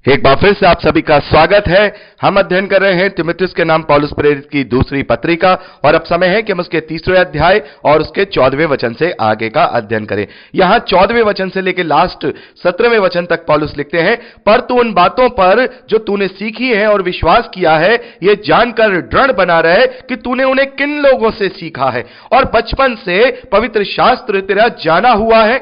एक बार फिर से आप सभी का स्वागत है। हम अध्ययन कर रहे हैं तीमुथियुस के नाम पौलुस प्रेरित की दूसरी पत्रिका, और अब समय है कि हम उसके तीसरे अध्याय और उसके 14वें वचन से आगे का अध्ययन करें। यहां 14वें वचन से लेकर लास्ट 17वें वचन तक पौलुस लिखते हैं, पर तू उन बातों पर जो तूने सीखी है और विश्वास किया है, यह जानकर दृढ़ बना रहे कि तूने उन्हें किन लोगों से सीखा है और बचपन से पवित्र शास्त्र तेरा जाना हुआ है,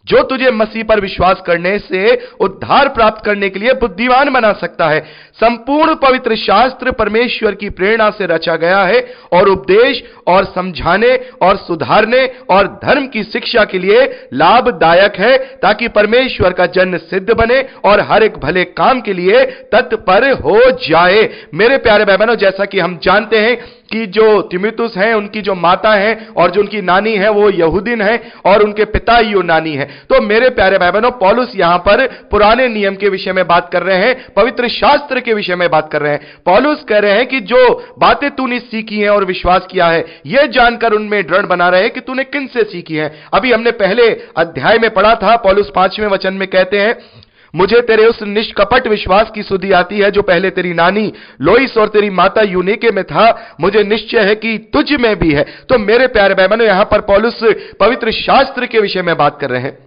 जो तुझे मसीह पर विश्वास करने से उद्धार प्राप्त करने के लिए बुद्धिमान बना सकता है। संपूर्ण पवित्र शास्त्र परमेश्वर की प्रेरणा से रचा गया है और उपदेश और समझाने और सुधारने और धर्म की शिक्षा के लिए लाभदायक है, ताकि परमेश्वर का जन सिद्ध बने और हर एक भले काम के लिए तत्पर हो जाए। मेरे प्यारे भाई बहनों, जैसा कि हम जानते हैं कि जो तीमुथियुस हैं, उनकी जो माता है और जो उनकी नानी है वो यहूदिन है और उनके पिता यूनानी है। तो मेरे प्यारे भाई बहनों, पौलुस यहां पर पुराने नियम के विषय में बात कर रहे हैं, पवित्र शास्त्र के विषय में बात कर रहे हैं। पौलुस कह रहे हैं कि जो बातें तूने सीखी हैं और विश्वास किया है, यह जानकर उनमें दृढ़ बना रहे कि तूने किन से सीखी है। अभी हमने पहले अध्याय में पढ़ा था, पौलुस 5वें वचन में कहते हैं, मुझे तेरे उस निष्कपट विश्वास की सुधि आती है जो पहले तेरी नानी लोइस और तेरी माता यूनीके में था, मुझे निश्चय है कि तुझ में भी है। तो मेरे प्यारे भाई बहनों, यहां पर पौलुस पवित्र शास्त्र के विषय में बात कर रहे हैं।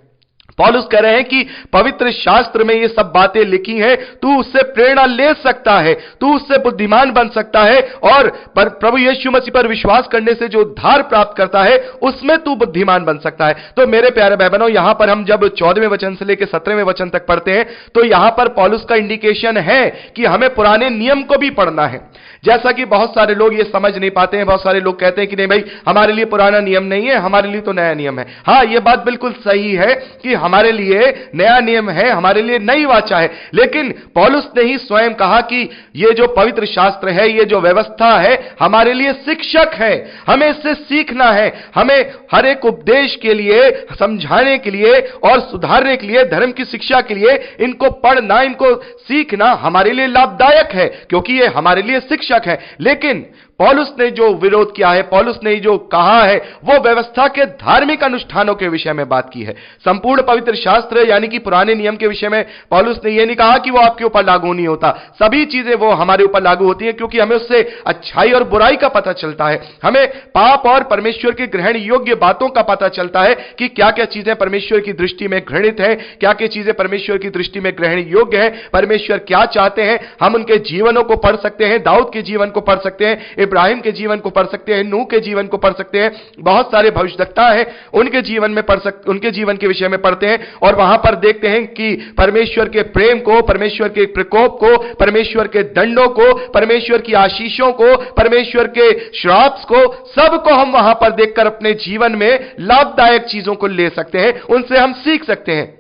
पौलुस कह रहे हैं कि पवित्र शास्त्र में ये सब बातें लिखी हैं, तू उससे प्रेरणा ले सकता है, तू उससे बुद्धिमान बन सकता है, और प्रभु यीशु मसीह पर विश्वास करने से जो उद्धार प्राप्त करता है उसमें तू बुद्धिमान बन सकता है। तो मेरे प्यारे भाई बहनों, यहां पर हम जब 14वें वचन से लेकर 17वें वचन तक पढ़ते हैं, तो यहां पर पौलुस का इंडिकेशन है कि हमें पुराने नियम को भी पढ़ना है। जैसा कि बहुत सारे लोग ये समझ नहीं पाते हैं, बहुत सारे लोग कहते हैं कि नहीं भाई, हमारे लिए पुराना नियम नहीं है, हमारे लिए तो नया नियम है। हां, यह बात बिल्कुल सही है कि हमारे लिए नया नियम है, हमारे लिए नई वाचा है, लेकिन पौलुस ने ही स्वयं कहा कि यह जो पवित्र शास्त्र है, यह जो व्यवस्था है, हमारे लिए शिक्षक है। हमें इससे सीखना है, हमें हर एक उपदेश के लिए, समझाने के लिए और सुधारने के लिए, धर्म की शिक्षा के लिए इनको पढ़ना, इनको सीखना हमारे लिए लाभदायक है, क्योंकि यह हमारे लिए शिक्षक है। लेकिन पौलुस ने जो विरोध किया है, पौलुस ने जो कहा है, वो व्यवस्था के धार्मिक अनुष्ठानों के विषय में बात की है। संपूर्ण पवित्र शास्त्र यानी कि पुराने नियम के विषय में पौलुस ने यह नहीं कहा कि वो आपके ऊपर लागू नहीं होता। सभी चीजें वो हमारे ऊपर लागू होती हैं, क्योंकि हमें उससे अच्छाई और बुराई का पता चलता है, हमें पाप और परमेश्वर के ग्रहण योग्य बातों का पता चलता है कि क्या क्या चीजें परमेश्वर की दृष्टि में घृणित है, क्या क्या चीजें परमेश्वर की दृष्टि में ग्रहण योग्य है, परमेश्वर क्या चाहते हैं। हम उनके जीवनों को पढ़ सकते हैं, दाऊद के जीवन को पढ़ सकते हैं, इब्राहिम के जीवन को पढ़ सकते हैं, नूह के जीवन को पढ़ सकते हैं, बहुत सारे भविष्यवक्ता हैं, उनके जीवन में पढ़ सकते, उनके जीवन के विषय में पढ़ते हैं, और वहां पर देखते हैं कि परमेश्वर के प्रेम को, परमेश्वर के प्रकोप को, परमेश्वर के दंडों को, परमेश्वर की आशीषों को, परमेश्वर के श्राप को, सबको हम वहां पर देखकर अपने जीवन में लाभदायक चीजों को ले सकते हैं, उनसे हम सीख सकते हैं।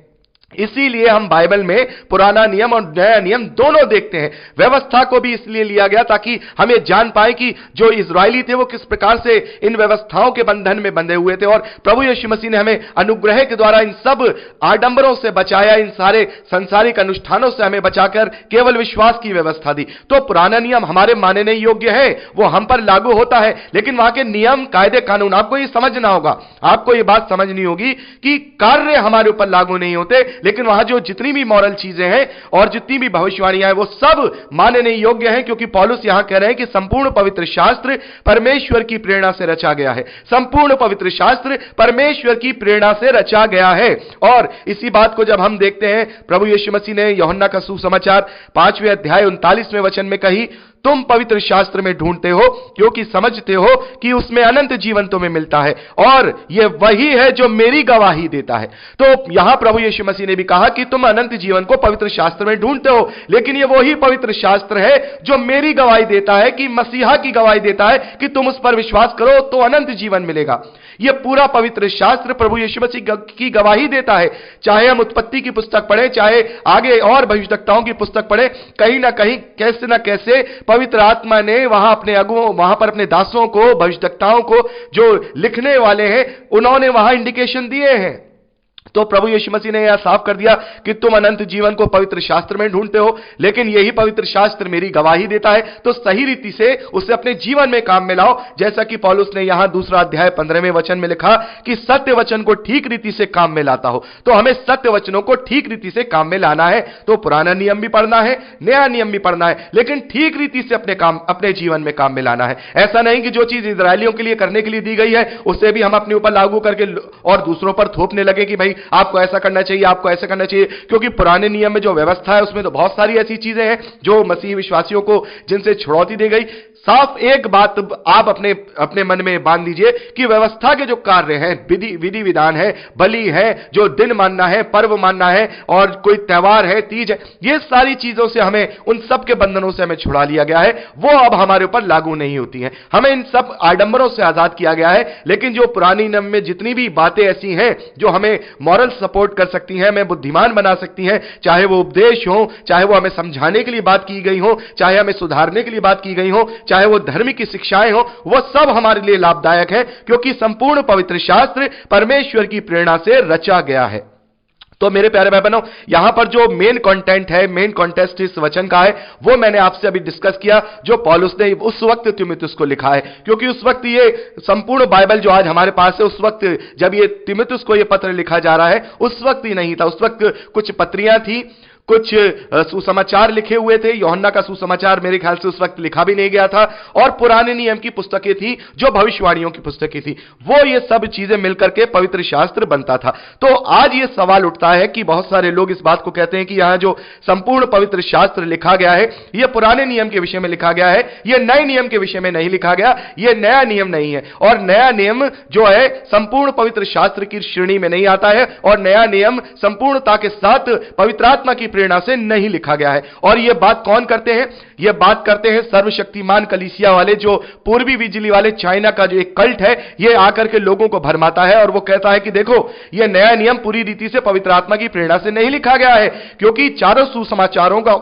इसीलिए हम बाइबल में पुराना नियम और नया नियम दोनों देखते हैं। व्यवस्था को भी इसलिए लिया गया ताकि हम ये जान पाए कि जो इजरायली थे वो किस प्रकार से इन व्यवस्थाओं के बंधन में बंधे हुए थे, और प्रभु यीशु मसीह ने हमें अनुग्रह के द्वारा इन सब आडंबरों से बचाया, इन सारे सांसारिक अनुष्ठानों से हमें बचाकर केवल विश्वास की व्यवस्था दी। तो पुराना नियम हमारे मानने योग्य है, वो हम पर लागू होता है, लेकिन वहां के नियम, कायदे, कानून आपको ये समझना होगा, आपको ये बात समझनी होगी कि कार्य हमारे ऊपर लागू नहीं होते, लेकिन वहां जो जितनी भी मॉरल चीजें हैं और जितनी भी भविष्यवाणियां हैं वो सब मानने योग्य हैं, क्योंकि पौलुस यहां कह रहे हैं कि संपूर्ण पवित्र शास्त्र परमेश्वर की प्रेरणा से रचा गया है। संपूर्ण पवित्र शास्त्र परमेश्वर की प्रेरणा से रचा गया है। और इसी बात को जब हम देखते हैं, प्रभु यीशु मसीह ने यूहन्ना का सुसमाचार 5वें अध्याय 39वें वचन में कही, तुम पवित्र शास्त्र में ढूंढते हो क्योंकि समझते हो कि उसमें अनंत जीवन तुम्हें मिलता है, और यह वही है जो मेरी गवाही देता है। तो यहां प्रभु यीशु मसीह ने भी कहा कि तुम अनंत जीवन को पवित्र शास्त्र में ढूंढते हो, लेकिन यह वही पवित्र शास्त्र है जो मेरी गवाही देता है, कि मसीहा की गवाही देता है कि तुम उस पर विश्वास करो तो अनंत जीवन मिलेगा। यह पूरा पवित्र शास्त्र प्रभु यीशु मसीह की गवाही देता है। चाहे हम उत्पत्ति की पुस्तक पढ़ें, चाहे आगे और भविष्यवक्ताओं की पुस्तक पढ़ें, कहीं ना कहीं कैसे ना कैसे पवित्र आत्मा ने वहां अपने अगुओं, वहां पर अपने दासों को, भविष्यवक्ताओं को, जो लिखने वाले हैं, उन्होंने वहां इंडिकेशन दिए हैं। तो प्रभु यीशु मसीह ने यह साफ कर दिया कि तुम अनंत जीवन को पवित्र शास्त्र में ढूंढते हो, लेकिन यही पवित्र शास्त्र मेरी गवाही देता है, तो सही रीति से उसे अपने जीवन में काम में लाओ। जैसा कि पौलुस ने यहां 2 अध्याय 15वें वचन में लिखा कि सत्य वचन को ठीक रीति से काम में लाता हो। तो हमें सत्य वचनों को ठीक रीति से काम में लाना है। तो पुराना नियम भी पढ़ना है, नया नियम भी पढ़ना है, लेकिन ठीक रीति से अपने जीवन में काम में लाना है। ऐसा नहीं कि जो चीज इजरायलियों के लिए करने के लिए दी गई है उसे भी हम अपने ऊपर लागू करके और दूसरों पर थोपने लगे कि भाई आपको ऐसा करना चाहिए, आपको ऐसा करना चाहिए। क्योंकि पुराने नियम में जो व्यवस्था है उसमें तो बहुत सारी ऐसी चीजें हैं जो मसीही विश्वासियों को जिनसे छुड़ौती दी गई। साफ एक बात आप अपने मन में बांध लीजिए कि व्यवस्था के जो कार्य हैं, विधि विधान है, बलि है, जो दिन मानना है, पर्व मानना है और कोई त्योहार है, तीज है, ये सारी चीजों से हमें, उन सब के बंधनों से हमें छुड़ा लिया गया है। वो अब हमारे ऊपर लागू नहीं होती हैं। हमें इन सब आडंबरों से आजाद किया गया है। लेकिन जो पुरानी नियम में जितनी भी बातें ऐसी हैं जो हमें मॉरल सपोर्ट कर सकती हैं, हमें बुद्धिमान बना सकती हैं, चाहे वो उपदेश हो, चाहे वो हमें समझाने के लिए बात की गई हो, चाहे हमें सुधारने के लिए बात की गई हो, चाहे वो धर्म की शिक्षाएं हो, वो सब हमारे लिए लाभदायक है, क्योंकि संपूर्ण पवित्र शास्त्र परमेश्वर की प्रेरणा से रचा गया है। तो मेरे प्यारे भाई बहनों, यहां पर जो मेन कंटेंट है, मेन कॉन्टेस्ट इस वचन का है, वो मैंने आपसे अभी डिस्कस किया, जो पौलुस ने उस वक्त तीमुथियुस को लिखा है। क्योंकि उस वक्त ये संपूर्ण बाइबल जो आज हमारे पास है, उस वक्त जब ये तीमुथियुस को ये पत्र लिखा जा रहा है, उस वक्त ही नहीं था। उस वक्त कुछ पत्रियां थी, कुछ सुसमाचार लिखे हुए थे। यूहन्ना का सुसमाचार मेरे ख्याल से उस वक्त लिखा भी नहीं गया था, और पुराने नियम की पुस्तकें थी जो भविष्यवाणियों की पुस्तकें थी। वो ये सब चीजें मिलकर के पवित्र शास्त्र बनता था। तो आज ये सवाल उठता है कि बहुत सारे लोग इस बात को कहते हैं कि यहां जो संपूर्ण पवित्र शास्त्र लिखा गया है, यह पुराने नियम के विषय में लिखा गया है, यह नए नियम के विषय में नहीं लिखा गया, यह नया नियम नहीं है। और नया नियम जो है संपूर्ण पवित्र शास्त्र की श्रेणी में नहीं आता है, और नया नियम संपूर्णता के साथ पवित्र आत्मा की प्रेरणा से नहीं लिखा गया है। और यह बात कौन करते हैं? यह बात करते हैं सर्वशक्तिमान कलीसिया वाले, जो पूर्वी बिजली वाले चाइना का जो एक कल्ट है, यह आकर के लोगों को भरमाता है और वो कहता है कि देखो, यह नया नियम पूरी रीति से पवित्र आत्मा की प्रेरणा से नहीं लिखा गया है, क्योंकि चारों सुसमाचारों का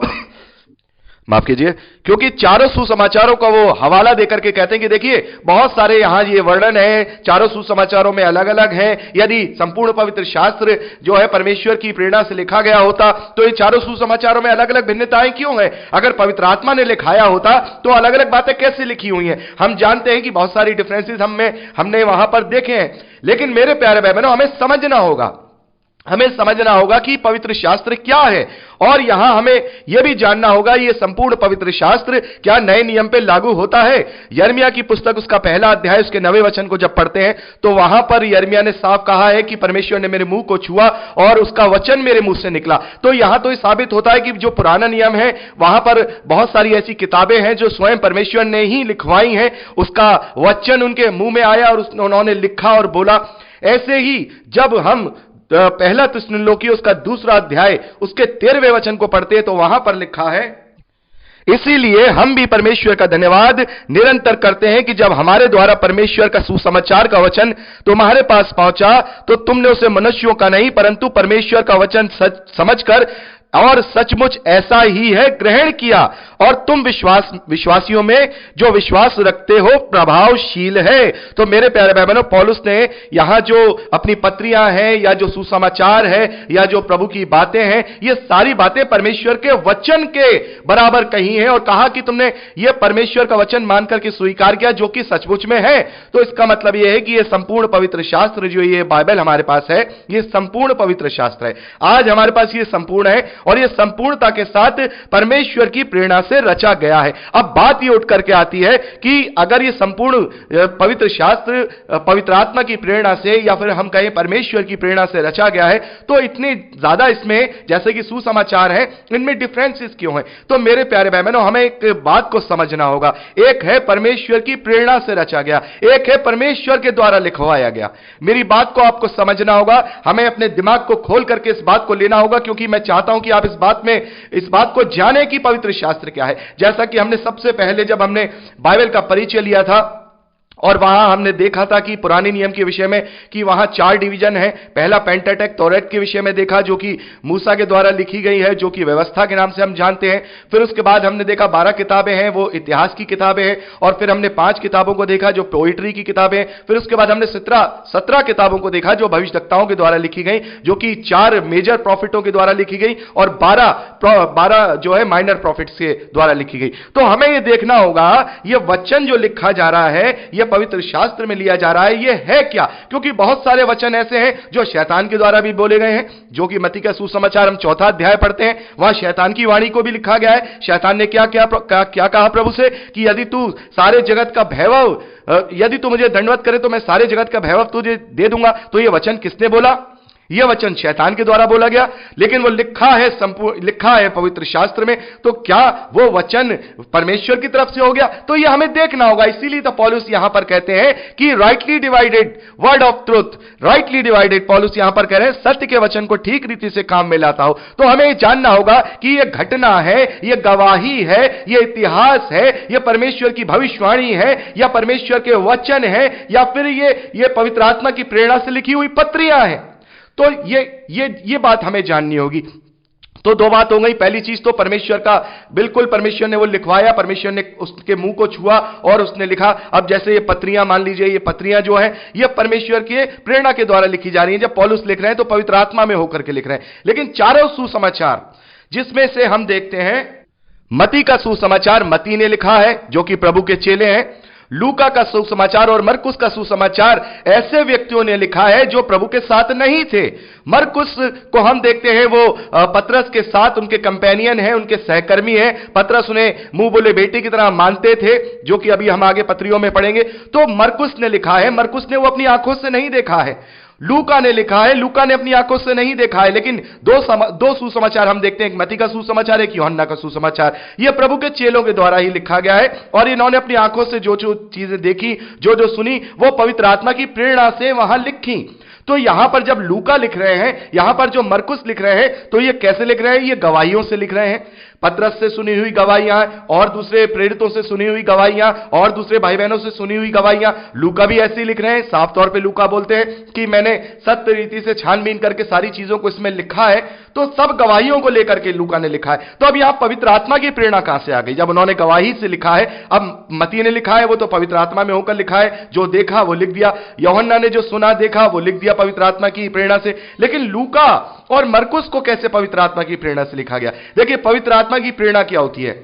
माफ कीजिए, क्योंकि चारों सुसमाचारों का वो हवाला देकर के कहते हैं कि देखिए, बहुत सारे यहां ये वर्णन है, चारों सुसमाचारों में अलग अलग है। यदि संपूर्ण पवित्र शास्त्र जो है परमेश्वर की प्रेरणा से लिखा गया होता, तो ये चारों सुसमाचारों में अलग अलग भिन्नताएं क्यों हैं? अगर पवित्र आत्मा ने लिखाया होता तो अलग अलग बातें कैसे लिखी हुई हैं? हम जानते हैं कि बहुत सारी डिफरेंसेस हमने वहां पर देखे हैं। लेकिन मेरे प्यारे भाई बहनों, हमें समझना होगा कि पवित्र शास्त्र क्या है, और यहां हमें यह भी जानना होगा यह संपूर्ण पवित्र शास्त्र क्या नए नियम पे लागू होता है। यिर्मयाह की पुस्तक उसका 1 अध्याय उसके 9वें वचन को जब पढ़ते हैं, तो वहां पर यिर्मयाह ने साफ कहा है कि परमेश्वर ने मेरे मुंह को छुआ और उसका वचन मेरे मुंह से निकला। तो यहां तो यह साबित होता है कि जो पुराना नियम है, वहां पर बहुत सारी ऐसी किताबें हैं जो स्वयं परमेश्वर ने ही लिखवाई हैं, उसका वचन उनके मुंह में आया और उन्होंने लिखा और बोला। ऐसे ही जब हम पहला थिस्सलुनीकी उसका 2 अध्याय उसके 13वें वचन को पढ़ते हैं, तो वहां पर लिखा है, इसीलिए हम भी परमेश्वर का धन्यवाद निरंतर करते हैं कि जब हमारे द्वारा परमेश्वर का सुसमाचार का वचन तुम्हारे पास पहुंचा, तो तुमने उसे मनुष्यों का नहीं परंतु परमेश्वर का वचन समझकर और सचमुच ऐसा ही है ग्रहण किया, और तुम विश्वासियों में जो विश्वास रखते हो प्रभावशील है। तो मेरे प्यारे भाई बहनों, पौलुस ने यहां जो अपनी पत्रियां हैं या जो सुसमाचार है या जो प्रभु की बातें हैं, ये सारी बातें परमेश्वर के वचन के बराबर कही हैं, और कहा कि तुमने ये परमेश्वर का वचन मान करके स्वीकार किया जो कि सचमुच में है। तो इसका मतलब यह है कि यह संपूर्ण पवित्र शास्त्र जो ये बाइबल हमारे पास है, यह संपूर्ण पवित्र शास्त्र है। आज हमारे पास ये संपूर्ण है और यह संपूर्णता के साथ परमेश्वर की प्रेरणा से रचा गया है। अब बात यह उठ करके आती है कि अगर यह संपूर्ण पवित्र शास्त्र पवित्र आत्मा की प्रेरणा से या फिर हम कहें परमेश्वर की प्रेरणा से रचा गया है, तो इतने ज्यादा इसमें जैसे कि सुसमाचार है, इनमें डिफरेंसेस क्यों है? तो मेरे प्यारे भाई बहनों, हमें एक बात को समझना होगा। एक है परमेश्वर की प्रेरणा से रचा गया, एक है परमेश्वर के द्वारा लिखवाया गया। मेरी बात को आपको समझना होगा, हमें अपने दिमाग को खोल करके इस बात को लेना होगा, क्योंकि मैं चाहता हूं कि आप इस बात को जाने कि पवित्र शास्त्र क्या है। जैसा कि हमने सबसे पहले जब हमने बाइबल का परिचय लिया था और वहां हमने देखा था कि पुराने नियम के विषय में कि वहां 4 डिवीजन है। पहला पेंटाटेक तौरेत के विषय में देखा, जो कि मूसा के द्वारा लिखी गई है, जो कि व्यवस्था के नाम से हम जानते हैं। फिर उसके बाद हमने देखा 12 किताबें हैं, वो इतिहास की किताबें हैं। और फिर हमने 5 किताबों को देखा जो पोइट्री की किताबें हैं। फिर उसके बाद हमने 17 किताबों को देखा जो भविष्यवक्ताओं के द्वारा लिखी गई, जो कि 4 मेजर प्रॉफिटों के द्वारा लिखी गई और 12 जो है माइनर प्रॉफिट्स के द्वारा लिखी गई। तो हमें यह देखना होगा यह वचन जो लिखा जा रहा है, यह पवित्र शास्त्र में लिया जा रहा है, यह है क्या? क्योंकि बहुत सारे वचन ऐसे हैं जो शैतान के द्वारा भी बोले गए हैं, जो कि मत्ती का सुसमाचार हम 4 अध्याय पढ़ते हैं, वहां शैतान की वाणी को भी लिखा गया है। शैतान ने क्या कहा प्रभु से कि यदि तू सारे जगत का वैभव, यदि तू मुझे दंडवत करे तो मैं सारे जगत का वैभव तुझे दे दूंगा। तो यह वचन किसने बोला? यह वचन शैतान के द्वारा बोला गया, लेकिन वो लिखा है पवित्र शास्त्र में। तो क्या वो वचन परमेश्वर की तरफ से हो गया? तो यह हमें देखना होगा। इसीलिए तो पौलुस यहां पर कहते हैं कि rightly divided word of truth, rightly divided, पौलुस यहां पर कह रहे हैं सत्य के वचन को ठीक रीति से काम में लाता हो। तो हमें जानना होगा कि यह घटना है, यह गवाही है, यह इतिहास है, यह परमेश्वर की भविष्यवाणी है, या परमेश्वर के वचन है, या फिर यह पवित्र आत्मा की प्रेरणा से लिखी हुई पत्रियां हैं। तो ये बात हमें जाननी होगी। तो 2 बात हो गई। पहली चीज तो परमेश्वर का, बिल्कुल परमेश्वर ने वो लिखवाया, परमेश्वर ने उसके मुंह को छुआ और उसने लिखा। अब जैसे ये पत्रियां, मान लीजिए ये पत्रियां जो है ये परमेश्वर के प्रेरणा के द्वारा लिखी जा रही हैं। जब पौलुस लिख रहे हैं तो पवित्र आत्मा में होकर के लिख रहे हैं। लेकिन चारों सुसमाचार जिसमें से हम देखते हैं, मत्ती का सुसमाचार मत्ती ने लिखा है जो कि प्रभु के चेले हैं। लूका का सुसमाचार और मरकुस का सुसमाचार ऐसे व्यक्तियों ने लिखा है जो प्रभु के साथ नहीं थे। मरकुस को हम देखते हैं वो पतरस के साथ उनके कंपेनियन हैं, उनके सहकर्मी हैं। पतरस उन्हें मुंह बोले बेटे की तरह मानते थे, जो कि अभी हम आगे पत्रियों में पढ़ेंगे। तो मरकुस ने लिखा है, मरकुस ने वो अपनी आंखों से नहीं देखा है। लूका ने लिखा है, लूका ने अपनी आंखों से नहीं देखा है। लेकिन दो सुसमाचार हम देखते हैं, एक मत्ती का सुसमाचार, एक यूहन्ना का सुसमाचार। यह प्रभु के चेलों के द्वारा ही लिखा गया है और इन्होंने अपनी आंखों से जो जो चीजें देखी, जो जो सुनी, वो पवित्र आत्मा की प्रेरणा से वहां लिखी। तो यहां पर जब लूका लिख रहे हैं, यहां पर जो मरकुस लिख रहे हैं, तो ये कैसे लिख रहे हैं? ये गवाहियों से लिख रहे हैं। पतरस से सुनी हुई गवाहियां और दूसरे प्रेरितों से सुनी हुई गवाहियां और दूसरे भाई बहनों से सुनी हुई गवाहियां। लूका भी ऐसे ही लिख रहे हैं। साफ तौर पे लूका बोलते हैं कि मैंने सत्य रीति से छानबीन करके सारी चीजों को इसमें लिखा है। तो सब गवाहियों को लेकर के लूका ने लिखा है। तो अब यहां पवित्र आत्मा की प्रेरणा कहां से आ गई? जब उन्होंने गवाही से लिखा है, अब मत्ती ने लिखा है, वो तो पवित्र आत्मा में होकर लिखा है। जो देखा वो लिख दिया। यूहन्ना ने जो सुना देखा वो लिख दिया पवित्र आत्मा की प्रेरणा से। लेकिन लूका और मरकुस को कैसे पवित्र आत्मा की प्रेरणा से लिखा गया? देखिए, पवित्र आत्मा की प्रेरणा क्या होती है?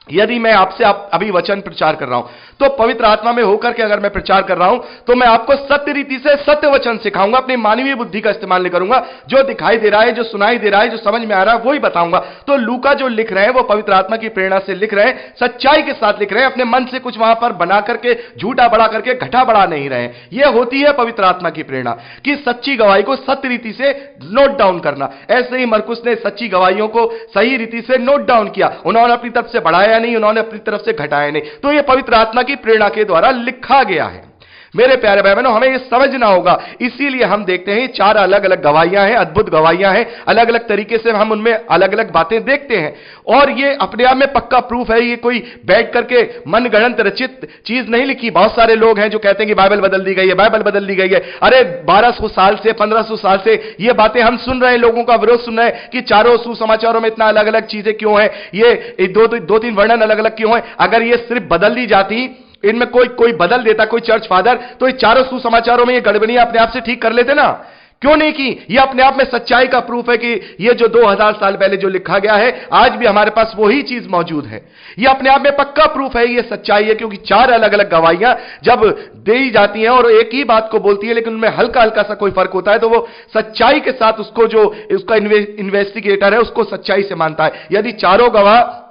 यदि मैं आपसे अभी वचन प्रचार कर रहा हूं, तो पवित्र आत्मा में होकर के अगर मैं प्रचार कर रहा हूं, तो मैं आपको सत्य रीति से सत्य वचन सिखाऊंगा। अपनी मानवीय बुद्धि का इस्तेमाल नहीं करूंगा। जो दिखाई दे रहा है, जो सुनाई दे रहा है, जो समझ में आ रहा है, वही बताऊंगा। तो लूका जो लिख रहे हैं वो पवित्र आत्मा की प्रेरणा से लिख रहे हैं, सच्चाई के साथ लिख रहे हैं। अपने मन से कुछ वहां पर बना करके, झूठा बड़ा करके, घटा बढ़ा नहीं रहे हैं। यह होती है पवित्र आत्मा की प्रेरणा, कि सच्ची गवाही को सत्य रीति से नोट डाउन करना। ऐसे ही मरकुस ने सच्ची गवाहियों को सही रीति से नोट डाउन किया। उन्होंने अपनी तरफ से बढ़ाया नहीं, उन्होंने अपनी तरफ से घटाया नहीं। तो यह पवित्र आत्मा की प्रेरणा के द्वारा लिखा गया है। मेरे प्यारे भाई बहनों, हमें यह समझना होगा। इसीलिए हम देखते हैं 4 अलग अलग गवाहियां हैं, अद्भुत गवाहियां हैं। अलग अलग तरीके से हम उनमें अलग अलग बातें देखते हैं और ये अपने आप में पक्का प्रूफ है। ये कोई बैठ करके मनगढ़ंत रचित चीज नहीं लिखी। बहुत सारे लोग हैं जो कहते हैं कि बाइबल बदल दी गई है, बाइबल बदल दी गई है। अरे 1200 साल से, 1500 साल से ये बातें हम सुन रहे हैं, लोगों का विरोध सुन रहे हैं कि चारों सुसमाचारों में इतना अलग अलग चीजें क्यों है, ये 2-3 वर्णन अलग अलग क्यों है। अगर ये सिर्फ बदल दी जाती, इनमें कोई बदल देता, कोई चर्च फादर, तो ये चारों सुसमाचारों में ये गड़बड़ियां अपने आप से ठीक कर लेते ना। क्यों नहीं की? ये अपने आप में सच्चाई का प्रूफ है कि ये जो 2000 साल पहले जो लिखा गया है, आज भी हमारे पास वही चीज मौजूद है। ये अपने आप में पक्का प्रूफ है, ये सच्चाई है। क्योंकि 4 अलग अलग गवाहियां जब दी जाती हैं और एक ही बात को बोलती है, लेकिन उनमें हल्का हल्का सा कोई फर्क होता है, तो वो सच्चाई के साथ उसको, जो उसका इन्वेस्टिगेटर है, उसको सच्चाई से मानता है। यदि चारों गवाह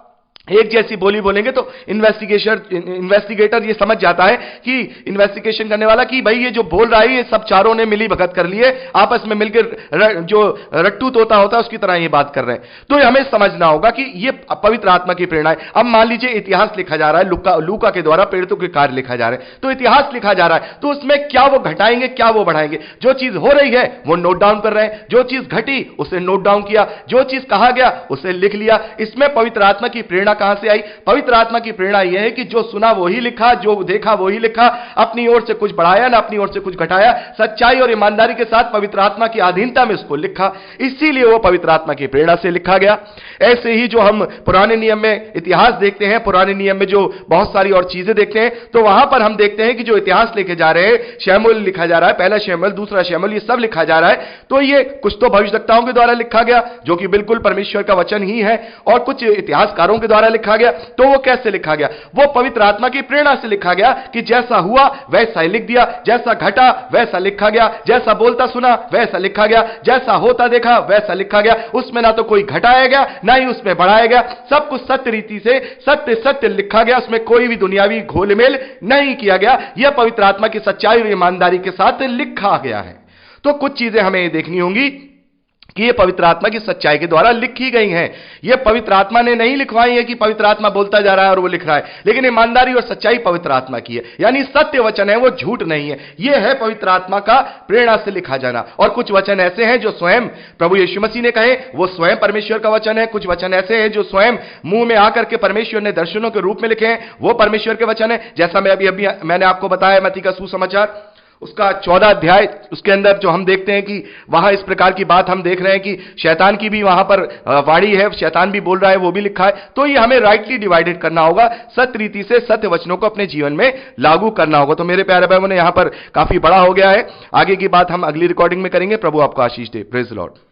एक जैसी बोली बोलेंगे तो इन्वेस्टिगेटर ये समझ जाता है कि इन्वेस्टिगेशन करने वाला कि भाई ये जो बोल रहा है ये सब चारों ने मिली भगत कर लिए, आपस में मिलकर जो रट्टू तोता होता है उसकी तरह ये बात कर रहे हैं। तो हमें समझना होगा कि ये पवित्र आत्मा की प्रेरणा है। अब मान लीजिए इतिहास लिखा जा रहा है, लूका के द्वारा प्रेरितों के कार्य लिखा जा रहा है, तो इतिहास लिखा जा रहा है, तो उसमें क्या वो घटाएंगे, क्या वो बढ़ाएंगे? जो चीज हो रही है वो नोट डाउन कर रहे हैं, जो चीज घटी उसे नोट डाउन किया, जो चीज कहा गया उसे लिख लिया। इसमें पवित्र आत्मा की प्रेरणा कहां से आई? पवित्र आत्मा की प्रेरणा यह है कि जो सुना वही लिखा, जो देखा वही लिखा, अपनी ओर से कुछ बढ़ाया ना अपनी ओर से कुछ घटाया, सच्चाई और ईमानदारी के साथ पवित्र आत्मा की अधीनता में उसको लिखा, इसीलिए वो पवित्र आत्मा की प्रेरणा से लिखा गया। ऐसे ही जो हम पुराने नियम में इतिहास देखते हैं, पुराने नियम में जो बहुत सारी और चीजें देखते हैं, तो वहां पर हम देखते हैं कि जो इतिहास लिखे जा रहे हैं, शमूएल लिखा जा रहा है, पहला शमूएल, दूसरा शमूएल, ये सब लिखा जा रहा है, तो ये कुछ तो भविष्यवक्ताओं के द्वारा लिखा गया जो कि बिल्कुल परमेश्वर का वचन ही है, और कुछ इतिहासकारों के द्वारा लिखा गया। तो वो कैसे लिखा गया? वो पवित्र आत्मा की प्रेरणा से लिखा गया कि जैसा हुआ वैसा ही लिख दिया, जैसा घटा वैसा लिखा गया, जैसा बोलता सुना वैसा लिखा गया, जैसा होता देखा वैसा लिखा गया। उसमें ना तो कोई घटाया गया ना ही उसमें बढ़ाया गया, सब कुछ सत्य रीति से सत्य सत्य लिखा गया, उसमें कोई भी दुनियावी घोलमेल नहीं किया गया। यह पवित्र आत्मा की सच्चाई और ईमानदारी के साथ लिखा गया है। तो कुछ चीजें हमें देखनी होंगी कि ये पवित्र आत्मा की सच्चाई के द्वारा लिखी गई हैं। ये पवित्र आत्मा ने नहीं लिखवाई है कि पवित्र आत्मा बोलता जा रहा है और वो लिख रहा है, लेकिन ईमानदारी और सच्चाई पवित्र आत्मा की है, यानी सत्य वचन है, वो झूठ नहीं है। ये है पवित्र आत्मा का प्रेरणा से लिखा जाना। और कुछ वचन ऐसे हैं जो स्वयं प्रभु यीशु मसीह ने कहे, वो स्वयं परमेश्वर का वचन है। कुछ वचन ऐसे हैं जो स्वयं मुंह में आकर के परमेश्वर ने दर्शनों के रूप में लिखे हैं, वो परमेश्वर के वचन है। जैसा मैं अभी मैंने आपको बताया मत्ती का सुसमाचार उसका 14 अध्याय, उसके अंदर जो हम देखते हैं कि वहां इस प्रकार की बात हम देख रहे हैं कि शैतान की भी वहां पर वाणी है, शैतान भी बोल रहा है, वो भी लिखा है। तो ये हमें राइटली डिवाइडेड करना होगा, सत्य रीति से सत्य वचनों को अपने जीवन में लागू करना होगा। तो मेरे प्यारे भाइयों ने यहां पर काफी बड़ा हो गया है। आगे की बात हम अगली रिकॉर्डिंग में करेंगे। प्रभु आपको आशीष दे। Praise the Lord.